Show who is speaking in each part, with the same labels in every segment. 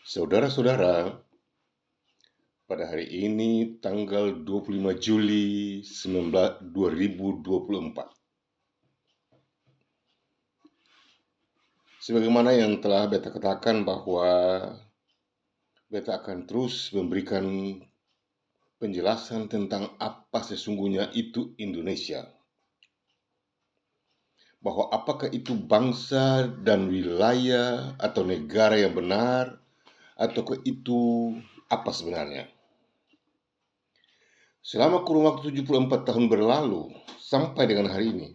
Speaker 1: Saudara-saudara, pada hari ini tanggal 25 Juli 2024. Sebagaimana yang telah beta katakan bahwa beta akan terus memberikan penjelasan tentang apa sesungguhnya itu Indonesia. Bahwa apakah itu bangsa dan wilayah atau negara yang benar, ataukah itu apa sebenarnya. Selama kurun waktu 74 tahun berlalu sampai dengan hari ini,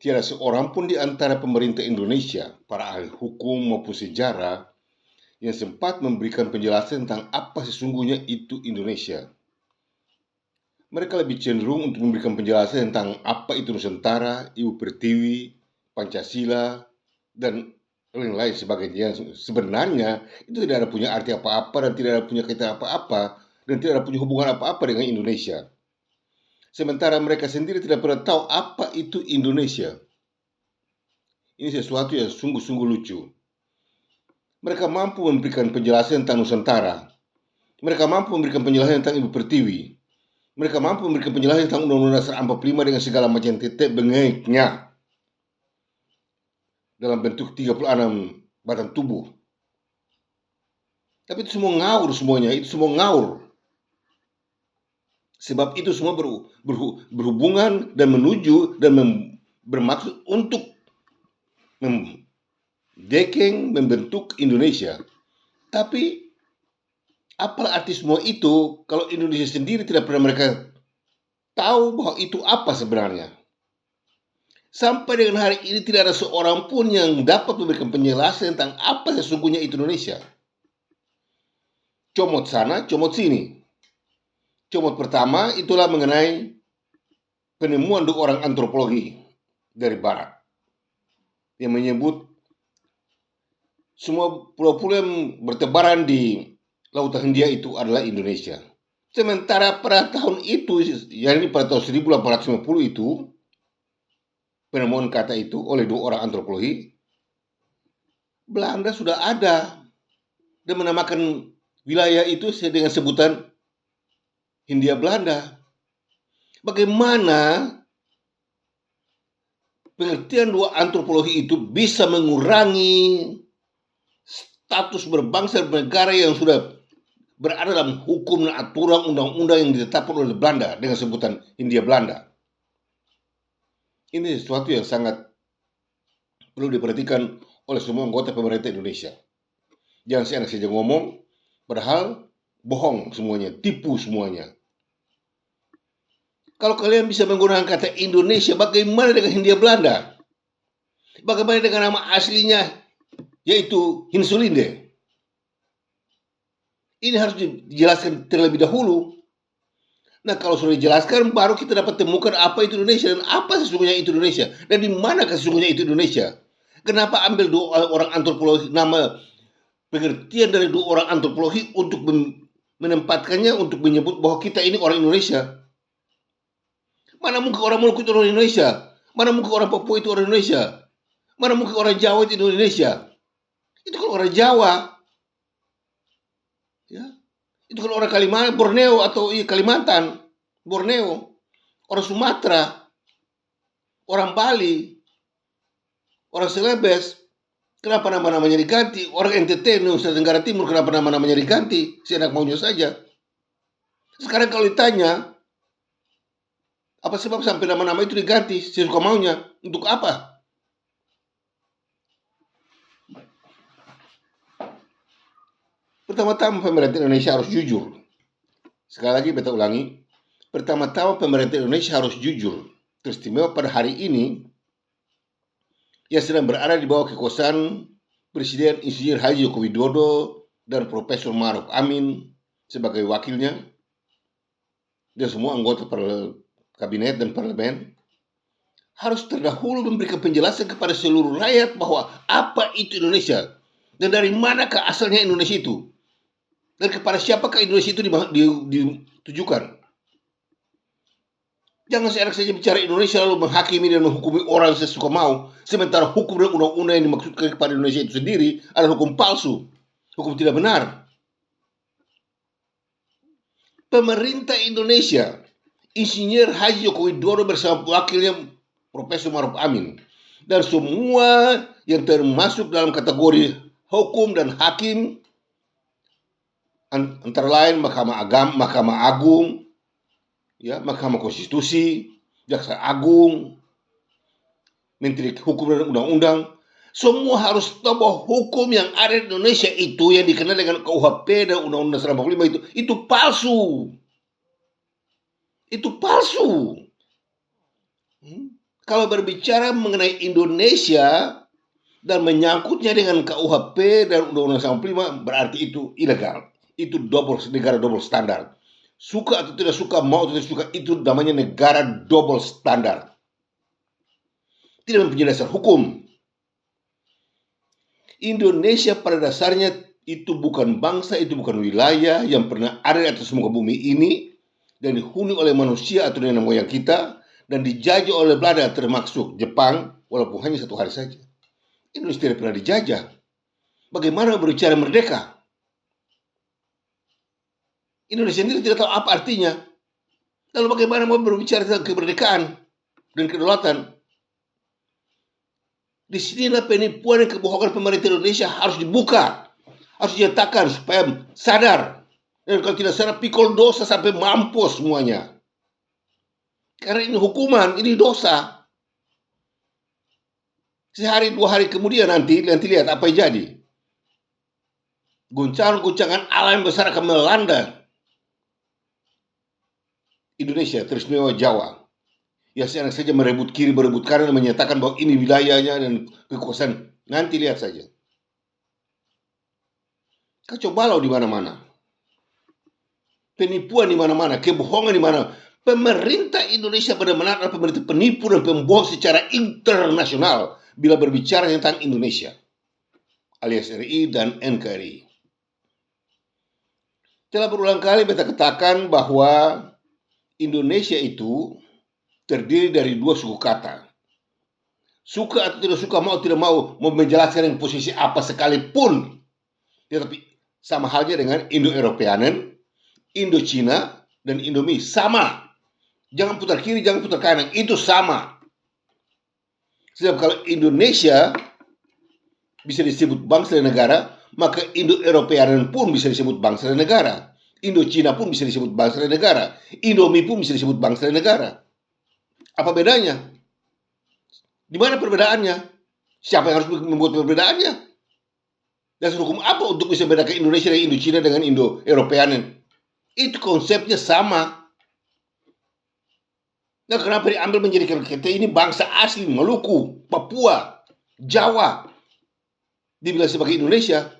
Speaker 1: tiada seorang pun di antara pemerintah Indonesia, para ahli hukum maupun sejarah, yang sempat memberikan penjelasan tentang apa sesungguhnya itu Indonesia. Mereka lebih cenderung untuk memberikan penjelasan tentang apa itu Nusantara, Ibu Pertiwi, Pancasila, dan lain-lain sebagainya. Sebenarnya itu tidak ada punya arti apa-apa dan tidak ada punya kaitan apa-apa dan tidak ada punya hubungan apa-apa dengan Indonesia. Sementara mereka sendiri tidak pernah tahu apa itu Indonesia. Ini sesuatu yang sungguh-sungguh lucu. Mereka mampu memberikan penjelasan tentang Nusantara. Mereka mampu memberikan penjelasan tentang Ibu Pertiwi. Mereka mampu memberikan penjelasan tentang Undang-Undang Dasar 45 dengan segala macam titik bengeknya dalam bentuk 36 batang tubuh. Tapi itu semua ngawur semuanya, itu semua ngawur. Sebab itu semua berhubungan dan menuju dan bermaksud untuk membentuk Indonesia. Tapi apa arti semua itu kalau Indonesia sendiri tidak pernah mereka tahu bahwa itu apa sebenarnya. Sampai dengan hari ini tidak ada seorang pun yang dapat memberikan penjelasan tentang apa sesungguhnya itu Indonesia. Comot sana, comot sini. Comot pertama itulah mengenai penemuan dua orang antropologi dari barat yang menyebut semua pulau-pulau yang bertebaran di Lautan Hindia itu adalah Indonesia. Sementara pada tahun itu, yakni pada tahun 1850 itu, penemuan kata itu oleh dua orang antropologi, Belanda sudah ada dan menamakan wilayah itu dengan sebutan Hindia Belanda. Bagaimana pengertian dua antropologi itu bisa mengurangi status berbangsa dan bernegara yang sudah berada dalam hukum dan aturan undang-undang yang ditetapkan oleh Belanda dengan sebutan Hindia Belanda. Ini sesuatu yang sangat perlu diperhatikan oleh semua anggota pemerintah Indonesia. Jangan seenak saja ngomong, padahal bohong semuanya, tipu semuanya. Kalau kalian bisa menggunakan kata Indonesia, bagaimana dengan Hindia Belanda? Bagaimana dengan nama aslinya, yaitu Hinsulinde? Ini harus dijelaskan terlebih dahulu. Nah, kalau sudah dijelaskan, baru kita dapat temukan apa itu Indonesia dan apa sesungguhnya itu Indonesia dan di mana sesungguhnya itu Indonesia. Kenapa ambil dua orang antropologi, nama pengertian dari dua orang antropologi untuk menempatkannya untuk menyebut bahwa kita ini orang Indonesia? Mana mungkin orang Maluku itu orang Indonesia? Mana mungkin orang Papua itu orang Indonesia? Mana mungkin orang Jawa itu Indonesia? Itu kan orang Jawa. Ya, itu kan orang Kalimantan, Borneo atau Kalimantan, Borneo, orang Sumatera, orang Bali, orang Celebes. Kenapa nama-namanya diganti? Orang NTT, Nusa Tenggara Timur, kenapa nama-namanya diganti? Seenak maunya saja. Sekarang kalau ditanya, apa sebab sampai nama-nama itu diganti? Sesuka maunya. Untuk apa? Pertama-tama pemerintah Indonesia harus jujur. Sekali lagi beta ulangi. Pertama-tama pemerintah Indonesia harus jujur. Teristimewa pada hari ini yang sedang berada di bawah kekuasaan Presiden Insinyur Haji Joko Widodo dan Profesor Ma'ruf Amin sebagai wakilnya dan semua anggota kabinet dan parlemen harus terdahulu memberikan penjelasan kepada seluruh rakyat bahwa apa itu Indonesia dan dari manakah asalnya Indonesia itu. Dan kepada siapakah Indonesia itu ditujukan? Jangan seenak saja bicara Indonesia lalu menghakimi dan menghukumi orang sesuka mau. Sementara hukum dan undang-undang yang dimaksudkan kepada Indonesia itu sendiri adalah hukum palsu. Hukum tidak benar. Pemerintah Indonesia, Insinyur Haji Joko Widodo bersama wakilnya Profesor Maruf Amin, dan semua yang termasuk dalam kategori hukum dan hakim, antara lain Mahkamah Agung, ya, Mahkamah Konstitusi, Jaksa Agung, Menteri Hukum dan Undang-Undang, semua harus tahu bahwa hukum yang ada di Indonesia itu yang dikenal dengan KUHP dan Undang-Undang 45 itu palsu. Itu palsu. Kalau berbicara mengenai Indonesia dan menyangkutnya dengan KUHP dan Undang-Undang 45 berarti itu ilegal. Itu negara double standar. Suka atau tidak suka, mau atau tidak suka, itu namanya negara double standar. Tidak mempunyai dasar hukum. Indonesia pada dasarnya itu bukan bangsa, itu bukan wilayah yang pernah ada di atas muka bumi ini dan dihuni oleh manusia atau nenek moyang kita dan dijajah oleh Belanda, termasuk Jepang, walaupun hanya 1 hari saja. Indonesia tidak pernah dijajah. Bagaimana berbicara merdeka? Indonesia sendiri tidak tahu apa artinya. Lalu bagaimana mau berbicara tentang kemerdekaan dan kedaulatan? Di sinilah penipuan dan kebohongan pemerintah Indonesia harus dibuka, harus dinyatakan supaya sadar. Dan kalau tidak sadar, pikul dosa sampai mampus semuanya. Karena ini hukuman, ini dosa. Sehari 2 hari kemudian nanti lihat apa yang jadi. Guncangan-guncangan alam besar akan melanda Indonesia, teristimewa Jawa. Ya, senang saja merebut kiri, merebut kanan, dan menyatakan bahwa ini wilayahnya dan kekuasaan. Nanti lihat saja. Kacau balau di mana-mana. Penipuan di mana-mana, kebohongan di mana. Pemerintah Indonesia benar-benar adalah pemerintah penipu dan pembohong secara internasional bila berbicara tentang Indonesia, alias RI dan NKRI. Telah berulang kali beta katakan bahwa Indonesia itu terdiri dari 2 suku kata. Suka atau tidak suka, mau tidak mau menjelaskan yang posisi apa sekalipun. Tetapi sama halnya dengan Indo-Eropeanen, Indo-Cina, dan Indomie. Sama. Jangan putar kiri, jangan putar kanan. Itu sama. Sebab kalau Indonesia bisa disebut bangsa dan negara, maka Indo-Eropeanen pun bisa disebut bangsa dan negara. Indo-Cina pun bisa disebut bangsa dan negara. Indomie pun bisa disebut bangsa dan negara. Apa bedanya? Di mana perbedaannya? Siapa yang harus membuat perbedaannya? Dasar hukum apa untuk bisa bedakan Indonesia dan Indo-Cina dengan Indo-Eropeanen? Itu konsepnya sama. Nah, kenapa diambil menjadikan kita ini bangsa asli Maluku, Papua, Jawa, dibilang sebagai Indonesia?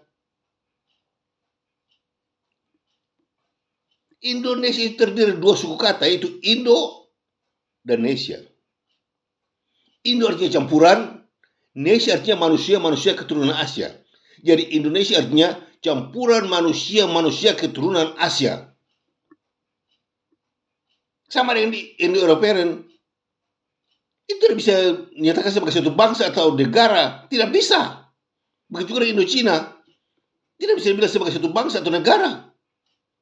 Speaker 1: Indonesia terdiri dari 2 suku kata, yaitu Indo dan Nesia. Indo artinya campuran, Nesia artinya manusia keturunan Asia. Jadi Indonesia artinya campuran manusia keturunan Asia. Sama dengan di Indo-Eropean. Itu tidak bisa dinyatakan sebagai satu bangsa atau negara. Tidak bisa. Begitu juga di Indo-Cina. Tidak bisa dibilang sebagai satu bangsa atau negara.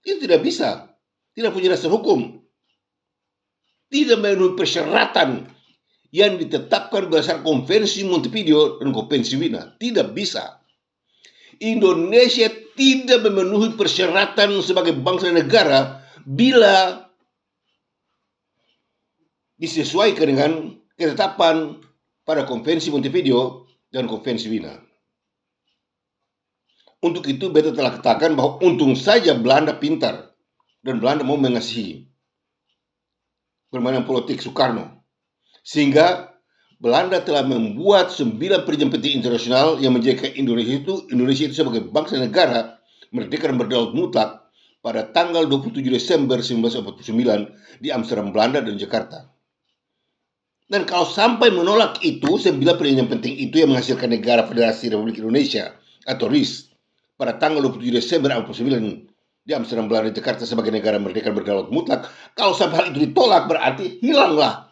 Speaker 1: Itu tidak bisa. Tidak punya dasar hukum. Tidak memenuhi persyaratan yang ditetapkan berdasarkan Konvensi Montevideo dan Konvensi Wina. Tidak bisa. Indonesia tidak memenuhi persyaratan sebagai bangsa dan negara bila disesuaikan dengan ketetapan pada Konvensi Montevideo dan Konvensi Wina. Untuk itu, beta telah katakan bahwa untung saja Belanda pintar dan Belanda mau mengasihi permainan politik Soekarno. Sehingga Belanda telah membuat 9 perjanjian penting internasional yang menjadikan Indonesia itu sebagai bangsa negara merdeka dan berdaulat mutlak pada tanggal 27 Desember 1949 di Amsterdam, Belanda dan Jakarta. Dan kalau sampai menolak itu, 9 perjanjian penting itu yang menghasilkan negara Federasi Republik Indonesia atau RIS pada tanggal 27 Desember 1949 di Amsterdam, Belanda dan Jakarta sebagai negara merdeka dan berdaulat mutlak, kalau sampai hal itu ditolak berarti hilanglah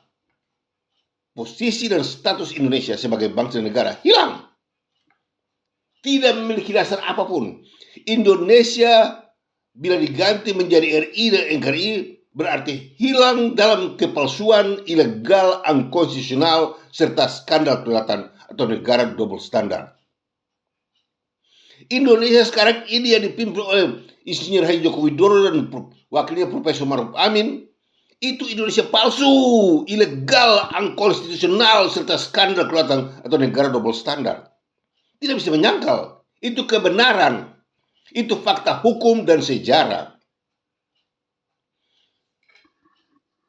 Speaker 1: posisi dan status Indonesia sebagai bangsa dan negara, hilang. tidak memiliki dasar apapun. Indonesia bila diganti menjadi RI dan NKRI berarti hilang dalam kepalsuan, ilegal, unkonstitusional, serta skandal kelelatan atau negara double standar. Indonesia sekarang ini yang dipimpin oleh Insinyur Haji Joko Widodo dan wakilnya Profesor Maruf Amin, itu Indonesia palsu, ilegal, unkonstitusional, serta skandal kelelatan atau negara double standar. Tidak bisa menyangkal, itu kebenaran, itu fakta hukum dan sejarah.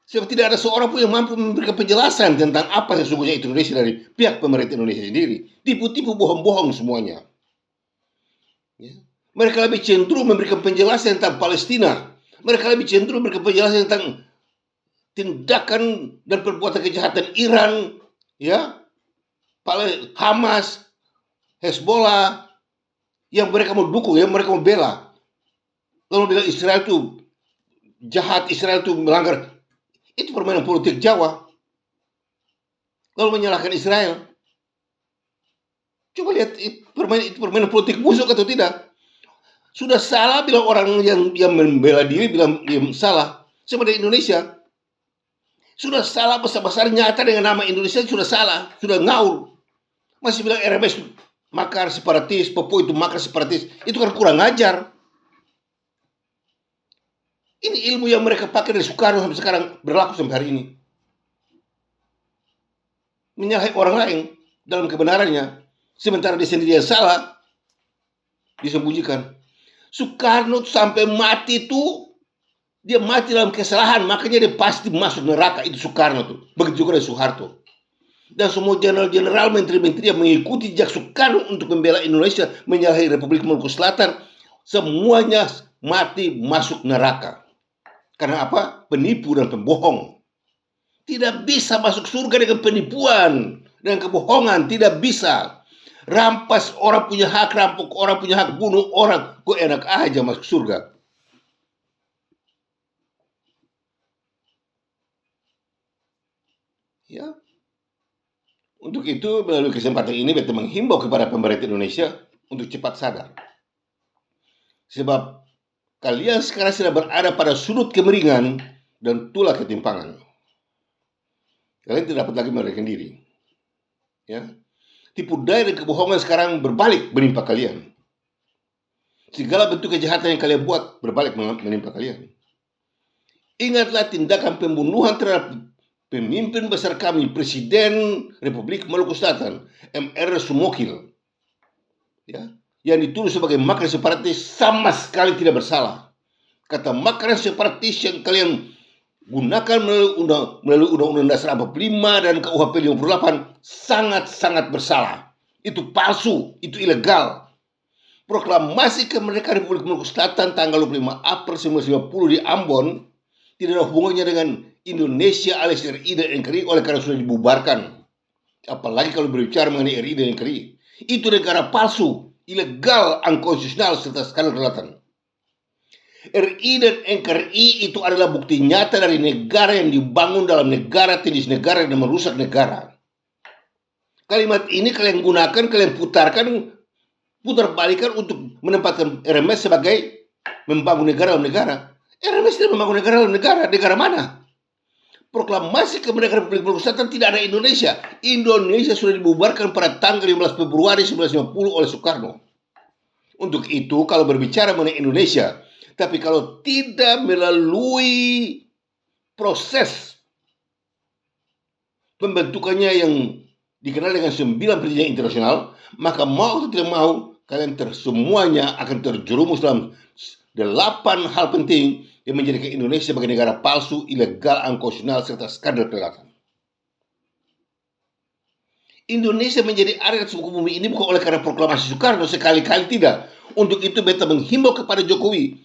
Speaker 1: Sebab tidak ada seorang pun yang mampu memberikan penjelasan tentang apa sesungguhnya itu Indonesia dari pihak pemerintah Indonesia sendiri. Tipu-tipu, bohong-bohong semuanya. Ya. Mereka lebih cenderung memberikan penjelasan tentang Palestina. Mereka lebih cenderung memberikan penjelasan tentang tindakan dan perbuatan kejahatan Iran, ya, Hamas, Hezbollah, yang mereka mau dukung, yang mereka mau bela. Lalu bilang Israel itu jahat, Israel itu melanggar. Itu permainan politik Jawa. Lalu menyalahkan Israel. Coba lihat itu permainan politik busuk atau tidak. Sudah salah bilang orang yang membela diri bilang salah. Seperti Indonesia. Sudah salah besar-besar nyata dengan nama Indonesia, sudah salah, sudah ngaur. Masih bilang RMS makar separatis, Papua itu makar separatis. Itu kan kurang ajar. Ini ilmu yang mereka pakai dari Soekarno sampai sekarang berlaku sampai hari ini. Menyalahi orang lain dalam kebenarannya. Sementara dia sendiri yang salah, disembunyikan. Soekarno sampai mati itu, dia mati dalam kesalahan. Makanya dia pasti masuk neraka, itu Soekarno tuh. Begitu juga dengan Soeharto. Dan semua jenderal-jenderal, menteri-menteri yang mengikuti jejak Soekarno untuk membela Indonesia, menyalahi Republik Maluku Selatan, semuanya mati masuk neraka. Karena apa? Penipu dan pembohong. Tidak bisa masuk surga dengan penipuan, dengan kebohongan. Tidak bisa. Rampas orang punya hak, rampok orang punya hak, bunuh orang. Kok enak aja masuk surga. Ya. Untuk itu melalui kesempatan ini beta menghimbau kepada pemerintah Indonesia untuk cepat sadar. Sebab kalian sekarang sudah berada pada sudut kemiringan dan tulah ketimpangan. Kalian tidak dapat lagi melarikan diri. Ya. Tipu daya dan kebohongan sekarang berbalik menimpa kalian. Segala bentuk kejahatan yang kalian buat berbalik menimpa kalian. Ingatlah tindakan pembunuhan terhadap pemimpin besar kami, Presiden Republik Maluku Selatan, MR Sumokil. Ya. Yang dituduh sebagai makar separatis sama sekali tidak bersalah. Kata makar separatis yang kalian gunakan melalui Undang-Undang Dasar 45 dan KUHP 58 sangat-sangat bersalah. Itu palsu, itu ilegal. Proklamasi kemerdekaan Republik Maluku Selatan tanggal 25 April 1950 di Ambon tidak ada hubungannya dengan Indonesia alias RI dan NKRI oleh karena sudah dibubarkan. Apalagi kalau berbicara mengenai RI dan NKRI. Itu negara palsu, ilegal, unkonstitusional, serta skandal kelelatan. RI dan NKRI itu adalah bukti nyata dari negara yang dibangun dalam negara, jenis negara dan merusak negara. Kalimat ini kalian gunakan, kalian putar balikan untuk menempatkan RMS sebagai membangun negara dalam negara. RMS tidak membangun negara dalam negara. Negara mana? Proklamasi kemerdekaan Republik Maluku Selatan tidak ada Indonesia. Indonesia sudah dibubarkan pada tanggal 15 Februari 1950 oleh Soekarno. Untuk itu kalau berbicara mengenai Indonesia, tapi kalau tidak melalui proses pembentukannya yang dikenal dengan 9 perjanjian internasional, maka mau atau tidak mau, kalian semuanya akan terjerumus dalam 8 hal penting yang menjadikan Indonesia sebagai negara palsu, ilegal, unkonstitusional, serta skandal kelelatan. Indonesia menjadi ada di muka bumi ini bukan oleh karena proklamasi Soekarno, sekali-kali tidak. Untuk itu beta menghimbau kepada Jokowi,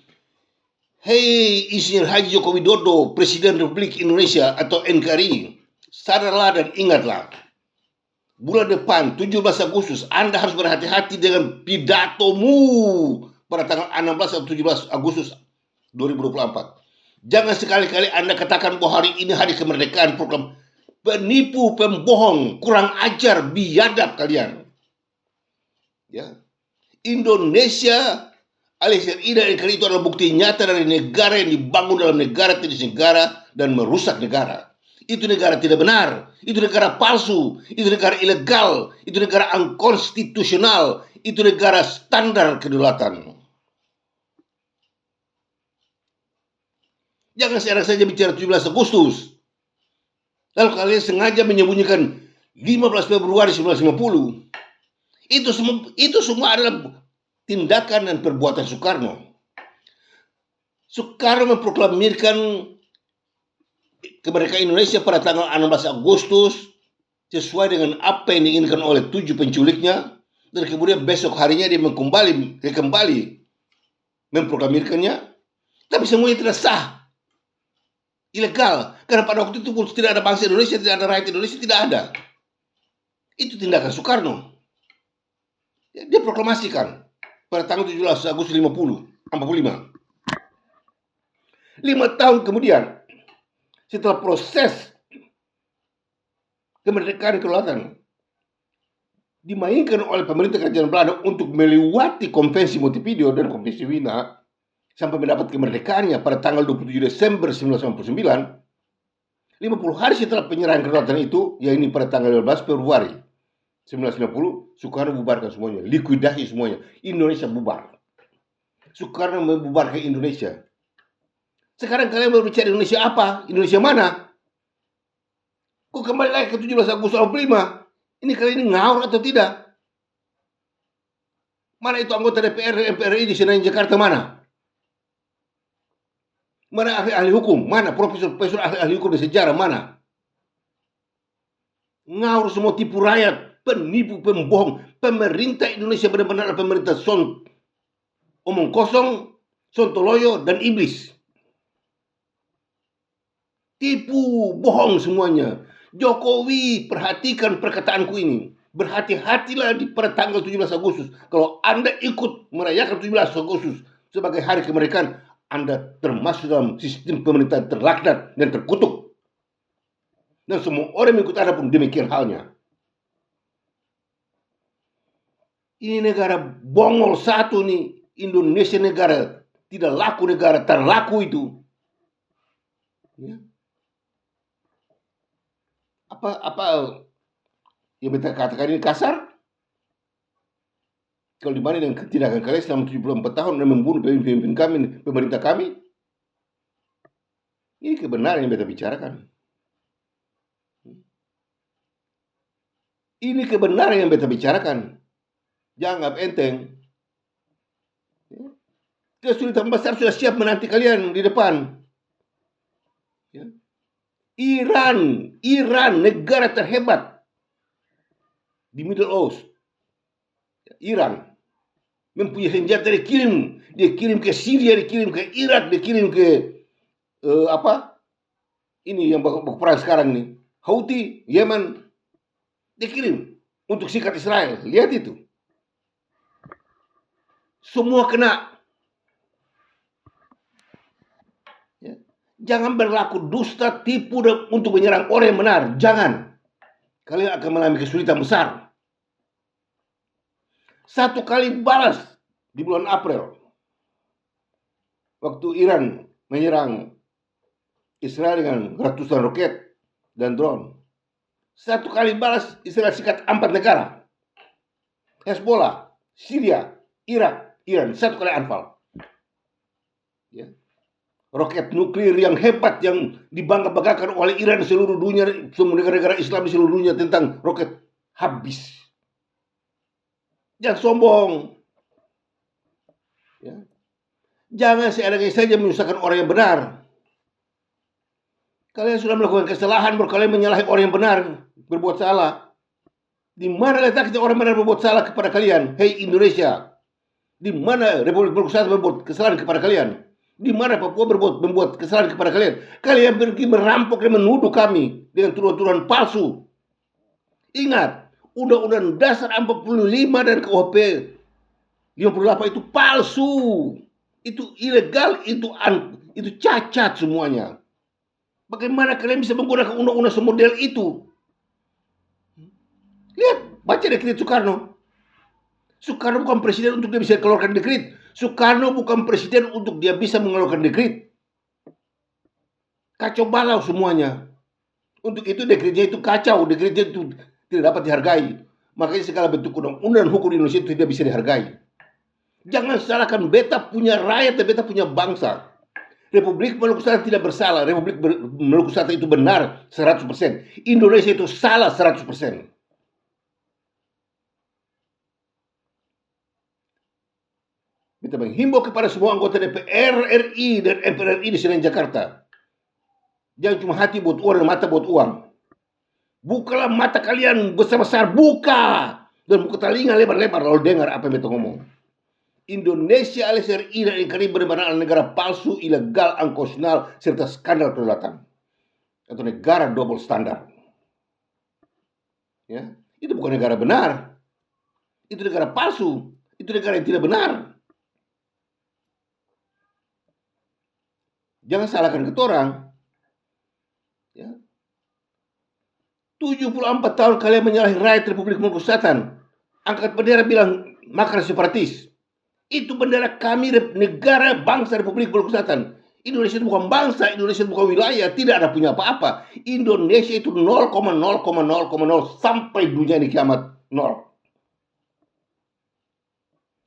Speaker 1: hei Insinyur Haji Joko Widodo, Presiden Republik Indonesia atau NKRI, sadarlah dan ingatlah. Bulan depan 17 Agustus Anda harus berhati-hati dengan pidatomu pada tanggal 16 atau 17 Agustus 2024. Jangan sekali-kali Anda katakan bahwa hari ini hari kemerdekaan, program penipu, pembohong, kurang ajar, biadab kalian. Ya. Indonesia alias RI dan NKRI itu adalah bukti nyata dari negara yang dibangun dalam negara tidak negara dan merusak negara. Itu negara tidak benar, itu negara palsu, itu negara ilegal, itu negara unkonstitusional, itu negara standar kedaulatan. Jangan sekarang saja bicara 17 Agustus. Lalu kalian sengaja menyembunyikan 15 Februari 1950. Itu semua adalah tindakan dan perbuatan Soekarno. Soekarno memproklamirkan kemerdekaan Indonesia pada tanggal 16 Agustus sesuai dengan apa yang diinginkan oleh 7 penculiknya, dan kemudian besok harinya dia kembali memproklamirkannya, tapi semuanya tidak sah, ilegal, karena pada waktu itu pun tidak ada bangsa Indonesia, tidak ada rakyat Indonesia, tidak ada. Itu tindakan Soekarno. Dia proklamasikan pada tanggal 17 Agustus 45. 5 tahun kemudian, setelah proses kemerdekaan kedaulatan dimainkan oleh pemerintah kerajaan Belanda untuk melewati konvensi Montevideo dan konvensi Wina sampai mendapat kemerdekaannya pada tanggal 27 Desember 1989, 50 hari setelah penyerahan kedaulatan itu, yaitu pada tanggal 15 Februari 1990, Soekarno bubarkan semuanya, likuidasi semuanya, Indonesia bubar. Soekarno membubarkan Indonesia. Sekarang kalian berbicara Indonesia apa? Indonesia mana? Kok kembali lagi ke 17 Agustus 45? Ini kali ini ngawur atau tidak? Mana itu anggota DPR dan MPRI di Senayan Jakarta mana? Mana ahli-ahli hukum? Mana profesor-profesor ahli hukum dan sejarah mana? Ngawur semua, tipu rakyat, penipu, pembohong. Pemerintah Indonesia benar-benar pemerintah omong kosong, sontoloyo, dan iblis. Tipu, bohong semuanya. Jokowi, perhatikan perkataanku ini. Berhati-hatilah pada tanggal 17 Agustus. Kalau Anda ikut merayakan 17 Agustus sebagai hari kemerdekaan, Anda termasuk dalam sistem pemerintahan terlaknat dan terkutuk. Dan semua orang yang ikut Anda pun demikian halnya. Ini negara bongol satu nih. Indonesia negara tidak laku, negara terlaku itu. Ya. Apa yang kita katakan ini kasar? Kalau dibanding dengan tindakan kalian selama 74 tahun dan membunuh pemimpin kami, pemerintah kami, ini kebenaran yang kita bicarakan. Ini kebenaran yang kita bicarakan. Jangan anggap enteng. Kesulitan besar sudah siap menanti kalian di depan. Ya. Iran, negara terhebat di Middle East. Iran mempunyai senjata, dia kirim ke Syria, dia kirim ke Irak, dia kirim ke ini yang berperang sekarang nih, Houthi, Yemen, dia kirim untuk sikat Israel. Lihat itu, semua kena. Jangan berlaku dusta, tipu untuk menyerang orang yang benar. Jangan. Kalian akan mengalami kesulitan besar. Satu kali balas di bulan April, waktu Iran menyerang Israel dengan ratusan roket dan drone. Satu kali balas, Israel sikat 4 negara. Hezbollah, Syria, Irak, Iran. Satu kali anfal. Ya. Roket nuklir yang hebat yang dibangga-banggakan oleh Iran di seluruh dunia, semua negara-negara Islam di seluruh dunia tentang roket, habis. Jangan sombong. Ya. Jangan seadanya saja menyusahkan orang yang benar. Kalian sudah melakukan kesalahan, baru kalian menyalahi orang yang benar, berbuat salah. Di mana letaknya orang benar berbuat salah kepada kalian? Hei Indonesia, di mana Republik Indonesia berbuat kesalahan kepada kalian? Di mana Papua membuat kesalahan kepada kalian? Kalian pergi merampok dan menuduh kami dengan tuduhan-tuduhan palsu. Ingat, Undang-Undang Dasar 45 dan KUHP 58 itu palsu. Itu ilegal, itu cacat semuanya. Bagaimana kalian bisa menggunakan undang-undang semodel itu? Lihat, baca dekret Soekarno. Soekarno bukan presiden untuk dia bisa keluarkan dekret. Soekarno bukan presiden untuk dia bisa mengeluarkan dekret. Kacau balau semuanya. Untuk itu dekretnya itu kacau, dekretnya itu tidak dapat dihargai. Makanya segala bentuk undang-undang hukum di Indonesia itu tidak bisa dihargai. Jangan salahkan beta punya rakyat dan beta punya bangsa. Republik Maluku Selatan tidak bersalah. Republik Maluku Selatan itu benar 100%. Indonesia itu salah 100%. Kita menghimbau kepada semua anggota DPR RI dan MPR RI di Senayan Jakarta. Jangan cuma hati buat uang dan mata buat uang. Bukalah mata kalian besar-besar, buka. Dan buka telinga lebar-lebar lalu dengar apa yang beta ngomong. Indonesia alias RI dan NKRI benar-benar negara palsu, ilegal, unconstitusional, serta skandal kedaulatan. Atau negara double standar. Ya, itu bukan negara benar. Itu negara palsu. Itu negara yang tidak benar. Jangan salahkan ketorang. Ya. 74 tahun kalian menyalahi rakyat Republik Maluku Selatan. Angkat bendera bilang makar separatis. Itu bendera kami, negara bangsa Republik Maluku Selatan. Indonesia itu bukan bangsa, Indonesia itu bukan wilayah, tidak ada punya apa-apa. Indonesia itu 0,0,0,0 sampai dunia ini kiamat 0.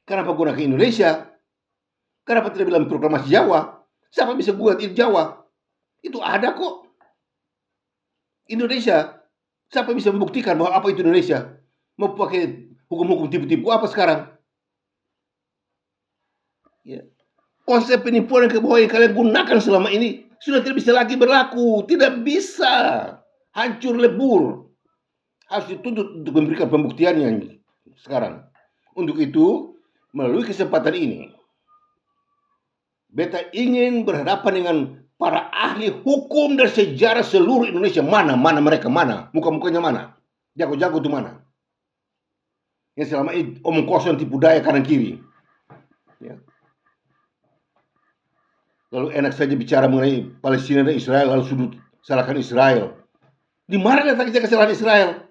Speaker 1: Kenapa gunakan Indonesia? Kenapa tidak bilang proklamasi Jawa? Siapa bisa buat itu Jawa? Itu ada kok. Indonesia. Siapa bisa membuktikan bahwa apa itu Indonesia? Mau pakai hukum-hukum tipu-tipu apa sekarang? Ya. Konsep penipuan dan kebohongan yang kalian gunakan selama ini sudah tidak bisa lagi berlaku. Tidak bisa. Hancur lebur. Harus dituntut untuk memberikan pembuktiannya sekarang. Untuk itu, melalui kesempatan ini, beta ingin berhadapan dengan para ahli hukum dan sejarah seluruh Indonesia. Mana mereka, mana? Muka-mukanya mana? Jago-jago itu mana? Yang selama ini omong kosong tipu daya kanan kiri. Ya. Lalu enak saja bicara mengenai Palestina dan Israel, lalu sudut salahkan Israel. Di mana letaknya kesalahan Israel?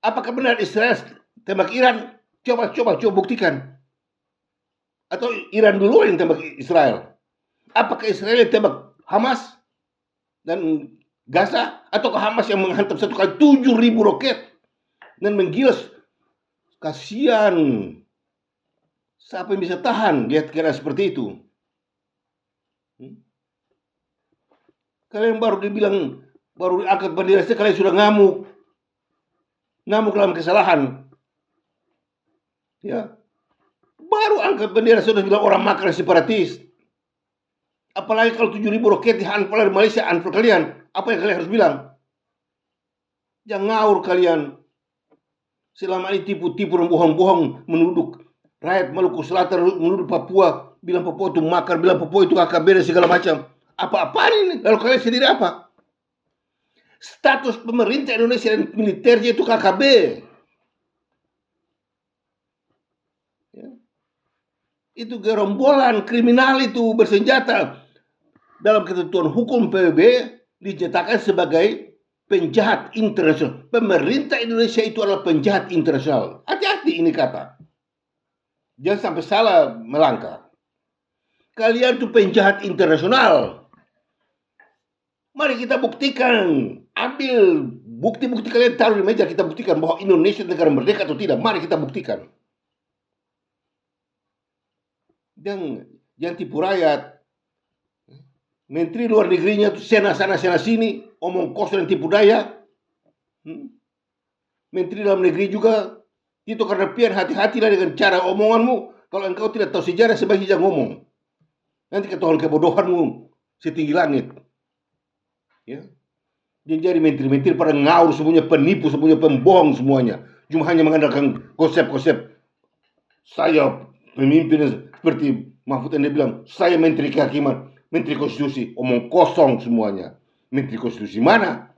Speaker 1: Apakah benar Israel tembak Iran? Coba buktikan. Atau Iran dulu yang tembak Israel? Apakah Israel yang tembak Hamas dan Gaza? Atau Hamas yang menghantam satu kali 7.000 roket dan menggilas? Kasihan. Siapa yang bisa tahan lihat kira seperti itu? Kalian baru dibilang, baru diangkat bendera, kalian sudah ngamuk dalam kesalahan. Ya, baru angkat bendera sudah bilang orang makar separatis. Apalagi kalau 7.000 roket dihantam oleh Malaysia, hantam kalian. Apa yang kalian harus bilang? Jangan ngawur kalian. Selama ini tipu-tipu dan bohong-bohong menuduh rakyat Maluku Selatan, menuduh Papua, bilang Papua itu makar, bilang Papua itu KKB dan segala macam. Apa-apaan ini? Lalu kalian sendiri apa? Status pemerintah Indonesia dan militernya itu KKB. Ya. Itu gerombolan kriminal itu bersenjata. Dalam ketentuan hukum PBB dinyatakan sebagai penjahat internasional. Pemerintah Indonesia itu adalah penjahat internasional. Hati-hati ini kata. Jangan sampai salah melangkah. Kalian itu penjahat internasional. Mari kita buktikan. Ambil bukti-bukti kalian, taruh di meja, kita buktikan bahwa Indonesia negara merdeka atau tidak. Mari kita buktikan. Jangan tipu rakyat. Menteri luar negerinya itu sana sini, omong kosong dan tipu daya. Menteri dalam negeri juga itu karena pian, hati-hatilah dengan cara omonganmu. Kalau engkau tidak tahu sejarah, sebaiknya jangan ngomong. Nanti ketahuan kebodohanmu setinggi langit. Ya. Jadi menteri-menteri pada ngawur semuanya, penipu semuanya, pembohong semuanya. Cuma hanya mengandalkan konsep-konsep. Saya pemimpin seperti Mahfud MD bilang, saya menteri kehakiman, menteri konstitusi. Omong kosong semuanya. Menteri konstitusi mana?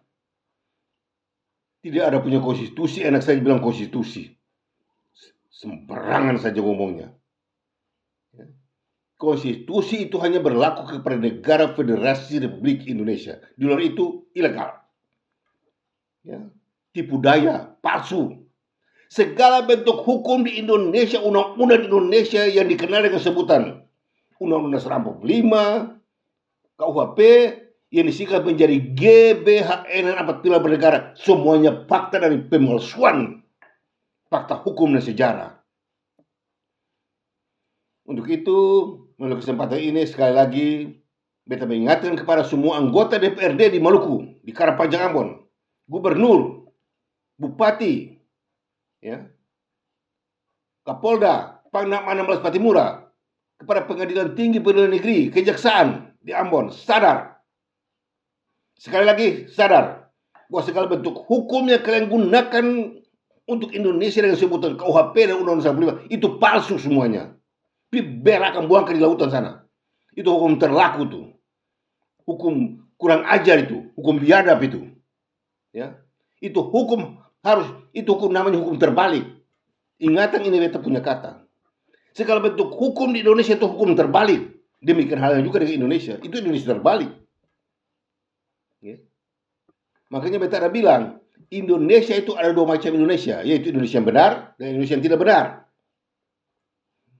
Speaker 1: Tidak ada punya konstitusi, enak saja bilang konstitusi. Sembarangan saja ngomongnya. Konstitusi itu hanya berlaku kepada negara Federasi Republik Indonesia. Di luar itu ilegal. Ya. Tipu daya, palsu. Segala bentuk hukum di Indonesia, undang-undang Indonesia yang dikenal dengan sebutan Undang-Undang Dasar 45, KUHP, yang disingkat menjadi GBHN dan apabila bernegara, semuanya fakta dari pemalsuan fakta hukum dan sejarah. Untuk itu, melalui kesempatan ini sekali lagi beta mengingatkan kepada semua anggota DPRD di Maluku, di Karapajang Ambon, gubernur, bupati, ya, Kapolda, Pangdam 16 Patimura, kepada Pengadilan Tinggi Pengadilan Negeri, Kejaksaan di Ambon, sadar. Sekali lagi, sadar bahwa segala bentuk hukum yang kalian gunakan untuk Indonesia dengan sebutan KUHP dan Undang-Undang 45 itu palsu semuanya. Berakan buangkan di lautan sana. Itu hukum terlaku tuh. Hukum kurang ajar itu, hukum biadab itu. Ya. Itu hukum namanya hukum terbalik. Ingatan ini beta punya kata. Segala bentuk hukum di Indonesia itu hukum terbalik. Demikian halnya juga dengan Indonesia. Itu Indonesia terbalik. Ya. Makanya beta ada bilang, Indonesia itu ada dua macam Indonesia, yaitu Indonesia yang benar dan Indonesia yang tidak benar.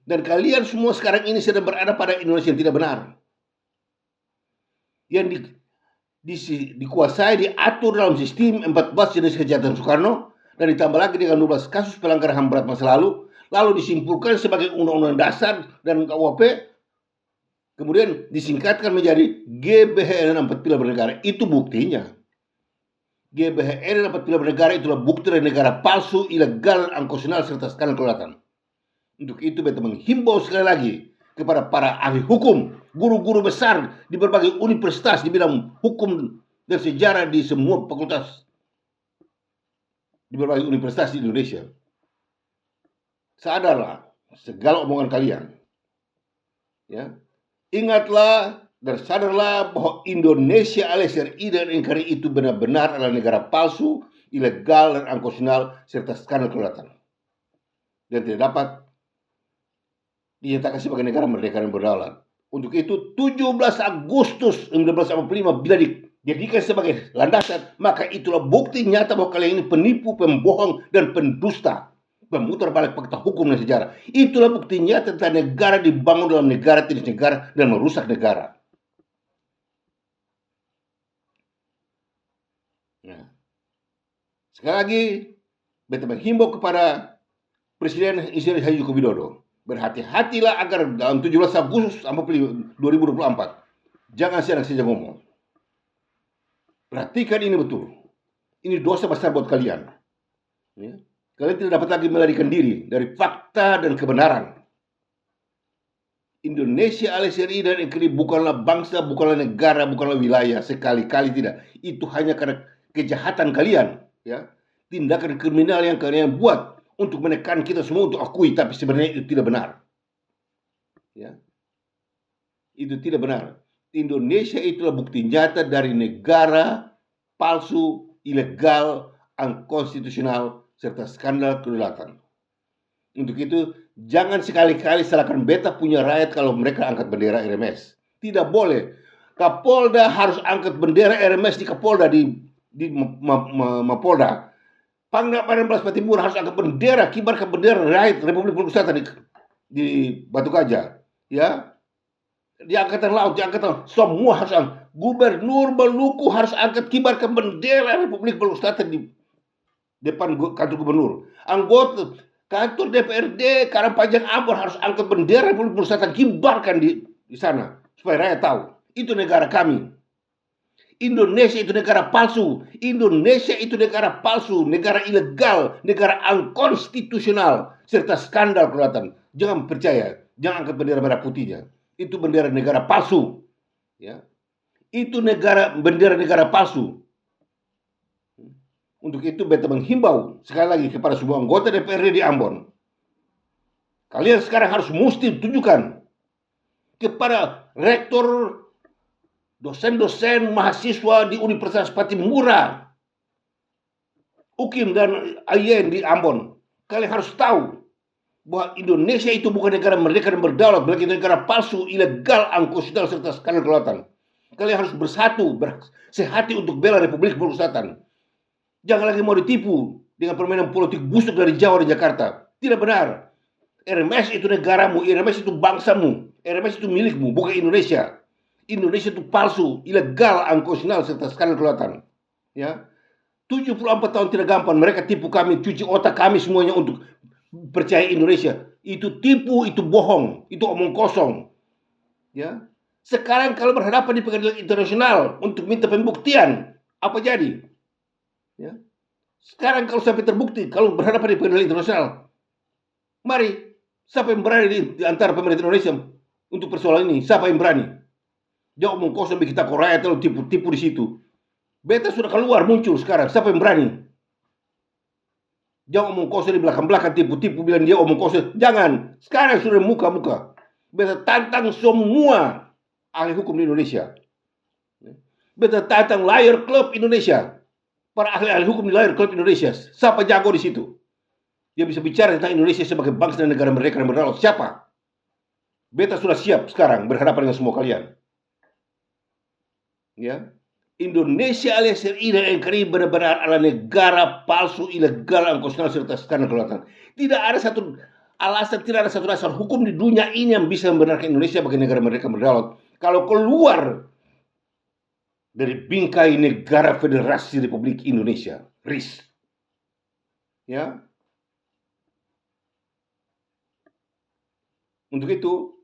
Speaker 1: Dan kalian semua sekarang ini sedang berada pada Indonesia yang tidak benar. Yang dikuasai, diatur dalam sistem 14 jenis kejahatan Soekarno, dan ditambah lagi dengan 12 kasus pelanggaran HAM berat masa lalu disimpulkan sebagai Undang-Undang Dasar dan KUHP, kemudian disingkatkan menjadi GBHN dan apabila bernegara. Itu buktinya. GBHN dan apabila bernegara itulah bukti dari negara palsu, ilegal, angkosional, serta skandal kelelatan. Untuk itu beta menghimbau sekali lagi kepada para ahli hukum, guru-guru besar di berbagai universitas di bidang hukum dan sejarah di semua fakultas di berbagai universitas di Indonesia. Sadarlah segala omongan kalian. Ya. Ingatlah dan sadarlah bahwa Indonesia alias RI dan NKRI itu benar-benar adalah negara palsu, ilegal, dan angkosional, serta skandal kelelatan. Dan tidak dapat dinyatakan sebagai negara merdeka dan berdaulat. Untuk itu 17 Agustus 1945 bila dijadikan sebagai landasan, maka itulah bukti nyata bahwa kalian ini penipu, pembohong, dan pendusta, pemutar balik fakta hukum dan sejarah. Itulah bukti nyata tentang negara dibangun dalam negara, jenis negara, dan merusak negara. Nah, sekali lagi, beta menghimbau kepada Presiden Insinyur Haji Joko Widodo, berhati-hatilah agar dalam 17 Agustus 2024 jangan saja ngomong. Perhatikan ini betul. Ini dosa besar buat kalian. Ya. Kalian tidak dapat lagi melarikan diri dari fakta dan kebenaran. Indonesia alias RI dan NKRI bukanlah bangsa, bukanlah negara, bukanlah wilayah. Sekali-kali tidak. Itu hanya karena kejahatan kalian. Ya. Tindakan kriminal yang kalian buat untuk menekan kita semua untuk akui, tapi sebenarnya itu tidak benar. Ya. Itu tidak benar. Indonesia itulah bukti nyata dari negara palsu, ilegal, unkonstitusional, serta skandal kelelatan. Untuk itu, jangan sekali-kali salahkan beta punya rakyat kalau mereka angkat bendera RMS. Tidak boleh. Kapolda harus angkat bendera RMS di Kapolda, di Mapolda. Pangdam 16 Patimura harus angkat bendera, kibarkan bendera rakyat Republik Maluku Selatan di Batu Gajah. Ya, di Angkatan Laut, di Angkatan semua harus angkat. Gubernur Maluku harus angkat kibarkan bendera Republik Maluku Selatan di depan kantor gubernur. Anggota kantor DPRD Karapajang Ambon harus angkat bendera Republik Maluku Selatan, kibarkan di sana supaya rakyat tahu itu negara kami. Indonesia itu negara palsu. Indonesia itu negara palsu, negara ilegal, negara unkonstitusional, serta skandal kelelatan. Jangan percaya, jangan angkat bendera merah putihnya. Itu bendera negara palsu. Ya. Itu bendera negara palsu. Untuk itu beta menghimbau sekali lagi kepada semua anggota DPRD di Ambon. Kalian sekarang harus mesti tunjukkan kepada rektor, dosen-dosen, mahasiswa di Universitas Patimura, UKIM dan AIN di Ambon. Kalian harus tahu bahwa Indonesia itu bukan negara merdeka dan berdaulat, bagi negara palsu, ilegal, angkosional, serta skandal kelelatan. Kalian harus bersatu, sehati untuk bela Republik Maluku Selatan. Jangan lagi mau ditipu dengan permainan politik busuk dari Jawa dan Jakarta. Tidak benar. RMS itu negaramu, RMS itu bangsamu, RMS itu milikmu, bukan Indonesia. Indonesia itu palsu, ilegal, unconstitutional serta sekali kelewatan. Ya, 74 tahun tidak gampang mereka tipu kami, cuci otak kami semuanya untuk percaya Indonesia. Itu tipu, itu bohong, itu omong kosong. Ya, sekarang kalau berhadapan di pengadilan internasional untuk minta pembuktian, apa jadi? Ya, sekarang kalau sampai terbukti, kalau berhadapan di pengadilan internasional, mari, siapa yang berani di antara pemerintah Indonesia untuk persoalan ini? Siapa yang berani? Jangan omong kosong kita Korea terlalu tipu-tipu di situ. Beta sudah keluar muncul sekarang. Siapa yang berani? Jangan omong kosong di belakang-belakang tipu-tipu bilang dia omong kosong. Jangan. Sekarang sudah muka-muka. Beta tantang semua ahli hukum di Indonesia. Beta tantang Lawyer Club Indonesia. Para ahli-ahli hukum di Lawyer Club Indonesia. Siapa jago di situ? Dia bisa bicara tentang Indonesia sebagai bangsa dan negara mereka dan berdaulat. Siapa? Beta sudah siap sekarang berhadapan dengan semua kalian. Ya, Indonesia alias RI dan NKRI benar-benar adalah negara palsu, ilegal, unconstitutional serta skandal kelewatan. Tidak ada satu alasan, tidak ada satu dasar hukum di dunia ini yang bisa membenarkan Indonesia sebagai negara mereka berdaulat. Kalau keluar dari bingkai negara Federasi Republik Indonesia, RIS. Ya. Untuk itu,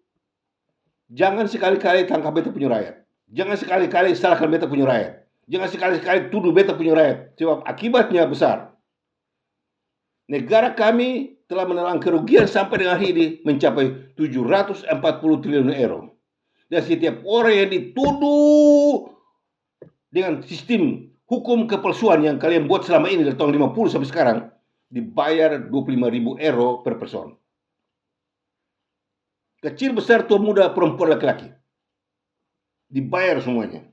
Speaker 1: jangan sekali-kali tangkap beta punya rakyat. Jangan sekali-kali salahkan beta punya rakyat. Jangan sekali-kali tuduh beta punya rakyat. Sebab akibatnya besar. Negara kami telah menelan kerugian sampai dengan hari ini mencapai 740 triliun euro. Dan setiap orang yang dituduh dengan sistem hukum kepalsuan yang kalian buat selama ini dari tahun 50 sampai sekarang, dibayar 25.000 euro per person. Kecil, besar, tua, muda, perempuan, laki-laki. Dibayar semuanya.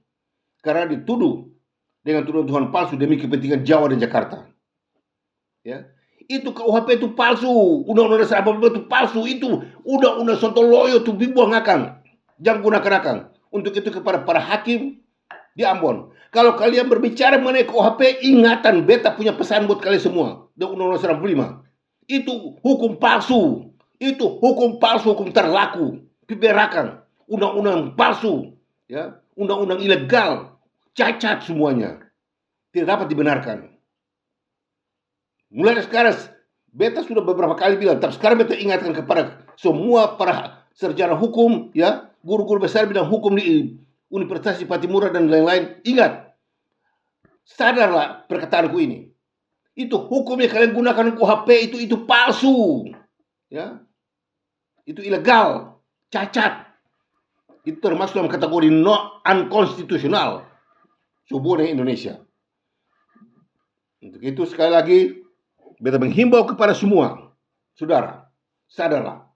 Speaker 1: Karena dituduh dengan tuduhan palsu demi kepentingan Jawa dan Jakarta. Ya. Itu KUHP itu palsu. Undang-undang dasar 45 itu palsu. Itu undang-undang Sontoloyo itu dibuang akang. Jangan gunakan akang. Untuk itu kepada para hakim di Ambon. Kalau kalian berbicara mengenai KUHP, ingatan beta punya pesan buat kalian semua. Dan undang-undang dasar 45. Itu hukum palsu. Itu hukum palsu, hukum terlaku, piberakan, undang-undang palsu, ya, undang-undang ilegal, cacat semuanya, tidak dapat dibenarkan. Mulai dari sekarang, beta sudah beberapa kali bilang, tapi sekarang beta ingatkan kepada semua para sarjana hukum, ya, guru-guru besar bidang hukum di Universitas Patimura dan lain-lain, ingat, sadarlah perkataanku ini. Itu hukum yang kalian gunakan KUHP itu palsu, ya. Itu ilegal, cacat. Itu termasuk dalam kategori unconstitutional sebuah Indonesia. Untuk itu sekali lagi beta menghimbau kepada semua saudara, sadarlah.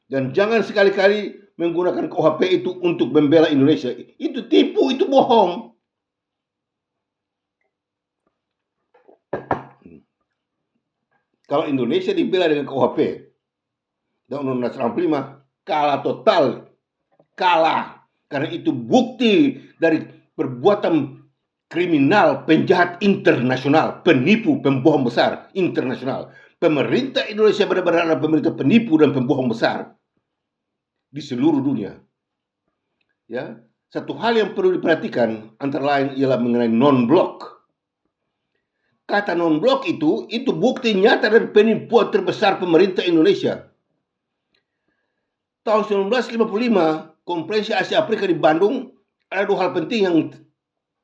Speaker 1: Dan jangan sekali-kali menggunakan KUHP itu untuk membela Indonesia. Itu tipu, itu bohong. Kalau Indonesia dibela dengan KUHP dan Undang-Undang 45, kalah total, kalah, karena itu bukti dari perbuatan kriminal, penjahat internasional, penipu, pembohong besar internasional. Pemerintah Indonesia benar-benar adalah pemerintah penipu dan pembohong besar di seluruh dunia. Ya, satu hal yang perlu diperhatikan antara lain ialah mengenai non-blok. Kata non-blok itu bukti nyata dari penipuan terbesar pemerintah Indonesia. Tahun 1955, Konferensi Asia Afrika di Bandung, ada dua hal penting yang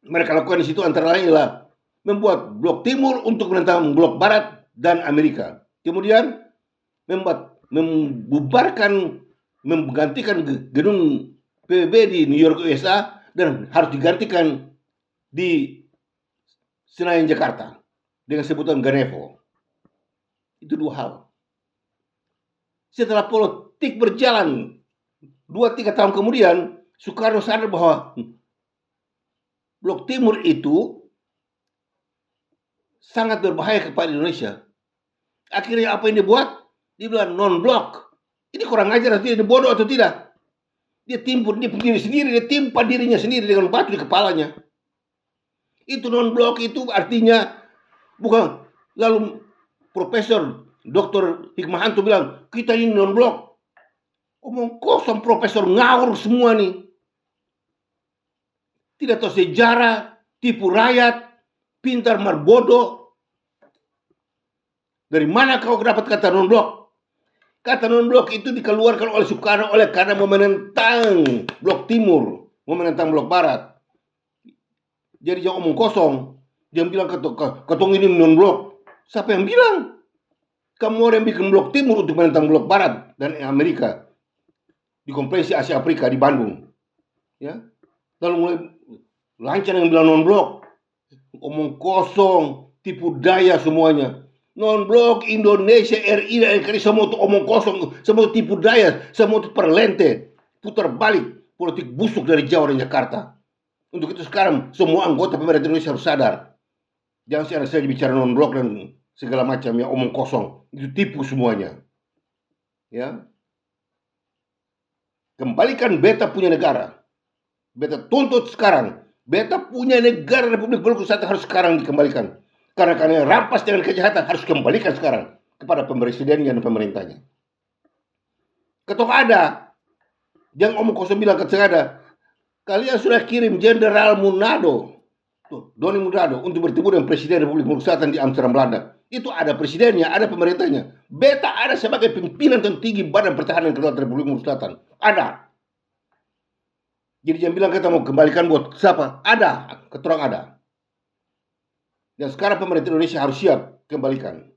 Speaker 1: mereka lakukan di situ, antara lain ialah membuat blok timur untuk menentang blok barat dan Amerika. Kemudian menggantikan gedung PBB di New York, USA, dan harus digantikan di Senayan, Jakarta dengan sebutan Ganevo. Itu dua hal. Setelah politik berjalan 2-3 tahun kemudian, Soekarno sadar bahwa blok timur itu sangat berbahaya kepada Indonesia. Akhirnya apa yang dibuat? Dia bilang non-blok. Ini kurang ajar atau tidak? Dia bodoh atau tidak? Dia timpa dirinya sendiri dengan batu di kepalanya. Itu non-blok itu artinya bukan Lalu Profesor Dr. Hikmahanto bilang, kita ini non-blok. Omong kosong, profesor ngawur semua nih. Tidak tahu sejarah, tipu rakyat, pintar marbodo. Dari mana kau dapat kata non-blok? Kata non-blok itu dikeluarkan oleh Soekarno karena mau menentang blok timur, mau menentang blok barat. Jadi jangan omong kosong. Dia bilang katong ini non-blok. Siapa yang bilang? Kamu orang yang bikin blok timur untuk menentang blok barat dan Amerika di Konferensi Asia Afrika di Bandung. Ya, lalu mulai lancar yang bilang non-blok, omong kosong, tipu daya semuanya. Non-blok Indonesia, RI dan NKRI semua itu omong kosong, semua tipu daya, semua itu perlente, putar balik politik busuk dari Jawa dan Jakarta. Untuk itu sekarang semua anggota pemerintah Indonesia harus sadar. Jangan saya bicara non-blok dan segala macam ya omong kosong, itu tipu semuanya. Ya. Kembalikan beta punya negara. Beta tuntut sekarang. Beta punya negara Republik Maluku harus sekarang dikembalikan. Karena rampas dengan kejahatan harus kembalikan sekarang kepada presidennya dan pemerintahnya. Ketok ada. Jangan omong kosong bilang ketok ada. Kalian sudah kirim Jenderal Munado, Doni Munado, untuk bertemu dengan Presiden Republik Maluku Selatan di Amsterdam, Belanda. Itu ada presidennya, ada pemerintahnya. Beta ada sebagai pimpinan tertinggi Badan Pertahanan Kedaulatan Republik Maluku Selatan. Ada. Jadi jangan bilang kita mau kembalikan buat siapa? Ada, keterang ada. Dan sekarang pemerintah Indonesia harus siap kembalikan.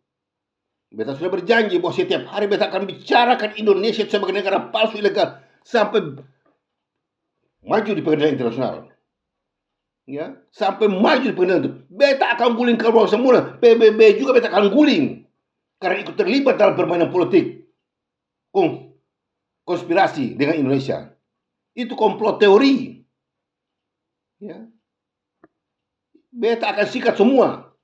Speaker 1: Beta sudah berjanji bahwa setiap hari beta akan bicarakan Indonesia sebagai negara palsu ilegal sampai maju di pengadilan internasional. Ya, sampai maju di pengadilan itu. Beta akan guling ke bawah semula. PBB juga beta akan guling karena ikut terlibat dalam permainan politik. Konspirasi dengan Indonesia. Itu komplot teori. Ya. Beta akan sikat semua.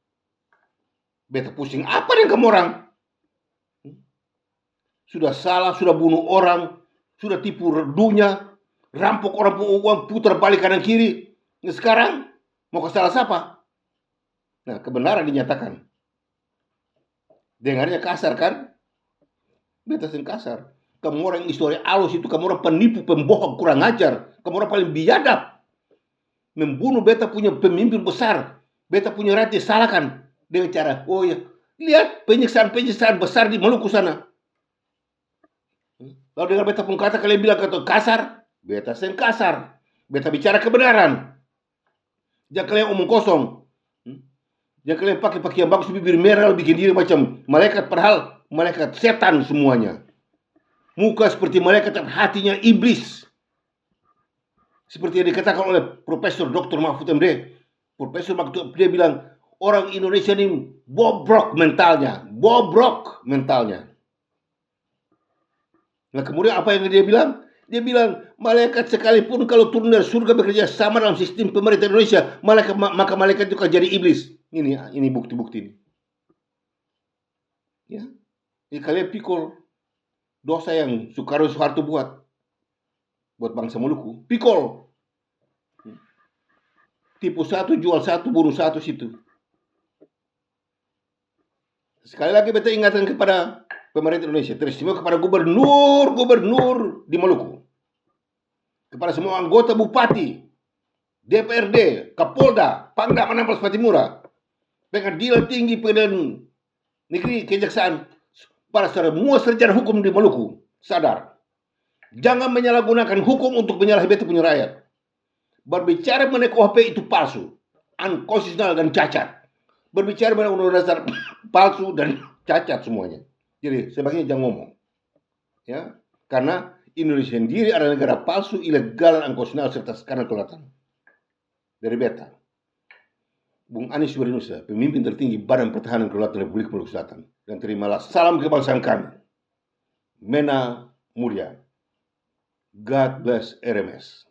Speaker 1: Beta pusing apa dengan kamu orang? Sudah salah, sudah bunuh orang, sudah tipu dunia, rampok orang uang, putar balik kanan kiri. Nah, sekarang mau ke salah siapa? Nah, kebenaran dinyatakan. Dengarnya kasar kan? Beta sing kasar. Kamu orang histori alus itu, kamu orang penipu, pembohong, kurang ajar. Kamu orang paling biadab. Membunuh beta punya pemimpin besar. Beta punya rakyat disalahkan dengan cara, oh ya, lihat penyiksaan besar di Maluku sana. Lalu dengan beta pun kata kalian bilang kata kasar, beta sen kasar. Beta bicara kebenaran. Jangan kalian omong kosong. Jangan kalian pakai pakaian bagus, bibir merah, bikin diri macam malaikat, padahal malaikat setan semuanya. Muka seperti malaikat, tapi hatinya iblis. Seperti yang dikatakan oleh Profesor Dr. Mahfud MD. Profesor Mahfud dia bilang, orang Indonesia ini bobrok mentalnya. Bobrok mentalnya. Nah kemudian apa yang dia bilang? Dia bilang, malaikat sekalipun kalau turun dari surga bekerja sama dalam sistem pemerintah Indonesia, maka malaikat itu akan jadi iblis. Ini bukti-bukti ini. Ya. Jadi kalian pikul dosa yang Soeharto buat bangsa Maluku. Pikul. Tipu satu, jual satu, bunuh satu situ. Sekali lagi beta ingatkan kepada pemerintah Indonesia, terutama kepada gubernur di Maluku, kepada semua anggota bupati, DPRD, Kapolda, Pangdam Anambas Patimura, pengadilan tinggi, pengadilan negeri, kejaksaan, para semua sarjana hukum di Maluku sadar, jangan menyalahgunakan hukum untuk menyalahi beta punya rakyat. Berbicara mengenai KUHP itu palsu, unkonstitusional dan cacat. Berbicara mengenai undang-undang dasar palsu dan cacat semuanya. Jadi sebaiknya jangan ngomong. Ya, karena Indonesia sendiri adalah negara palsu, ilegal, unkonstitusional serta sekarang kelihatan. Dari beta, Bung Anies Warinusa, pemimpin tertinggi Badan Pertahanan Kedaulatan Republik Maluku Selatan. Dan terimalah salam kebangsaan kami. Mena Mulia. God bless RMS.